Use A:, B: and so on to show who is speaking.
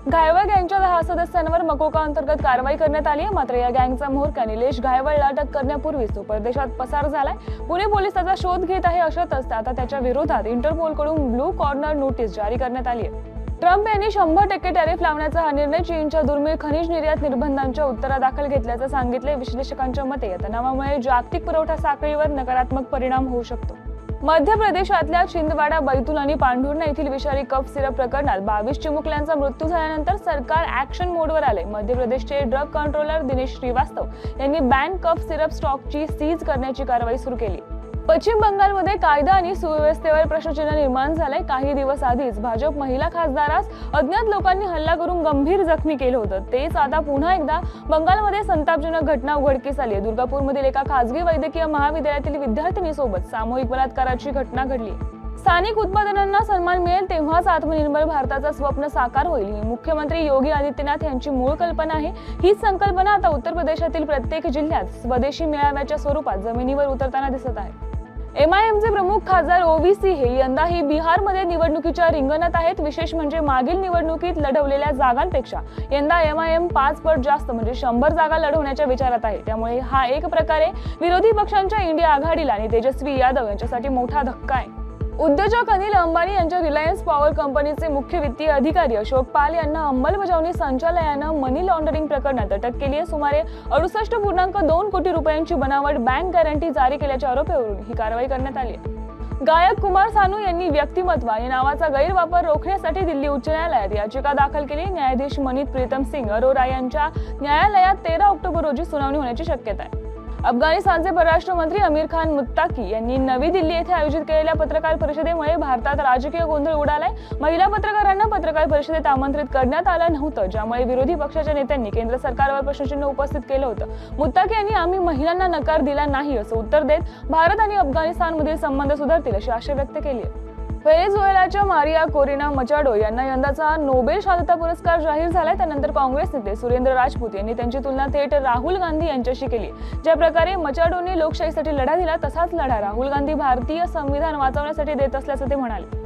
A: घायवळ गँगच्या 10 सदस्यांवर मकोका अंतर्गत कारवाई करण्यात आली आहे। मात्र या गँगचा म्होरक्या निलेश घायवळला अटक करण्यापूर्वीच तो परदेशात पसार झालाय। पुणे पोलीस त्याचा शोध घेत आहे। अशातच आता त्याच्या विरोधात इंटरपोलकडून ब्लू कॉर्नर नोटीस जारी करण्यात आली आहे। ट्रम्प यांनी 100% टॅरिफ लावण्याचा हा निर्णय चीनच्या दुर्मिळ खनिज निर्यात निर्बंधांच्या उत्तरादाखल घेतल्याचं सांगितले। विश्लेषकांच्या मते या तणावामुळे जागतिक पुरवठा साखळीवर नकारात्मक परिणाम होऊ शकतो। मध्य प्रदेशातल्या छिंदवाडा बैतूल आणि पांढुर्णा येथील विषारी कफ सिरप प्रकरणात 22 चिमुकल्यांचा मृत्यू झाल्यानंतर सरकार ऍक्शन मोडवर आले। मध्य प्रदेशचे ड्रग कंट्रोलर दिनेश श्रीवास्तव यांनी बॅन कफ सिरप स्टॉकची सीज करण्याची कारवाई सुरू केली। पश्चिम बंगालमध्ये कायदा आणि सुव्यवस्थेवर प्रश्नचिन्ह निर्माण झाले। काही दिवस आधीच भाजप महिला खासदारास अज्ञात लोकांनी हल्ला करून गंभीर जखमी केलं होतं। तेच आता पुन्हा एकदा बंगालमध्ये संतापजनक घटना उघडकीस आली आहे। दुर्गापूरमधील एका खासगी वैद्यकीय महाविद्यालयातील विद्यार्थिनीसोबत सामूहिक बलात्काराची घटना घडली। स्थानिक उत्पादनांना सन्मान मिळेल तेव्हाच आत्मनिर्भर भारताचं स्वप्न साकार होईल, ही मुख्यमंत्री योगी आदित्यनाथ यांची मूळ कल्पना आहे। हीच संकल्पना आता उत्तर प्रदेशातील प्रत्येक जिल्ह्यात स्वदेशी मेळाव्याच्या स्वरूपात जमिनीवर उतरताना दिसत आहे। MIMचे प्रमुख खासदार ओवीसी हे यंदाही बिहारमध्ये निवडणुकीच्या रिंगणात आहेत। विशेष म्हणजे मागील निवडणुकीत लढवलेल्या जागांपेक्षा यंदा MIM 5 पट जास्त म्हणजे 100 जागा लढवण्याच्या विचारात आहे। त्यामुळे हा एक प्रकारे विरोधी पक्षांच्या इंडिया आघाडीला आणि तेजस्वी यादव यांच्यासाठी मोठा धक्का आहे। उद्योजक अनिल अंबानी यांच्या रिलायन्स पॉवर कंपनीचे मुख्य वित्तीय अधिकारी अशोक पाल यांना अंमलबजावणी संचालनालयानं मनी लॉन्ड्रिंग प्रकरणात अटक केली आहे। सुमारे 68.2 कोटी रुपयांची बनावट बँक गॅरंटी जारी केल्याच्या आरोपावरून ही कारवाई करण्यात आली आहे। गायक कुमार सानू यांनी व्यक्तिमत्व आणि नावाचा गैरवापर रोखण्यासाठी दिल्ली उच्च न्यायालयात याचिका दाखल केली। न्यायाधीश मनीत प्रीतम सिंग अरोरा यांच्या न्यायालयात 13 ऑक्टोबर रोजी सुनावणी होण्याची शक्यता आहे। अफगाणिस्तानचे परराष्ट्र मंत्री अमीर खान मुत्ताकी यांनी नवी दिल्ली येथे आयोजित केलेल्या पत्रकार परिषदेमुळे भारतात राजकीय गोंधळ उडालाय। महिला पत्रकारांना पत्रकार परिषदेत आमंत्रित करण्यात आलं नव्हतं, ज्यामुळे विरोधी पक्षाच्या नेत्यांनी केंद्र सरकारवर प्रश्नचिन्ह उपस्थित केलं होतं। मुत्ताकी यांनी आम्ही महिलांना नकार दिला नाही असं उत्तर देत भारत आणि अफगाणिस्तानमधील संबंध सुधारतील अशी आशा व्यक्त केली आहे। व्हेनेझुएलाच्या मारिया कोरिना मचाडो यांना यंदाचा नोबेल शांतता पुरस्कार जाहीर झालाय। त्यानंतर काँग्रेस नेते सुरेंद्र राजपूत यांनी त्यांची तुलना थेट राहुल गांधी यांच्याशी केली। ज्या प्रकारे मचाडोने लोकशाहीसाठी लढा दिला तसाच लढा राहुल गांधी भारतीय संविधान वाचवण्यासाठी देत असल्याचं ते म्हणाले।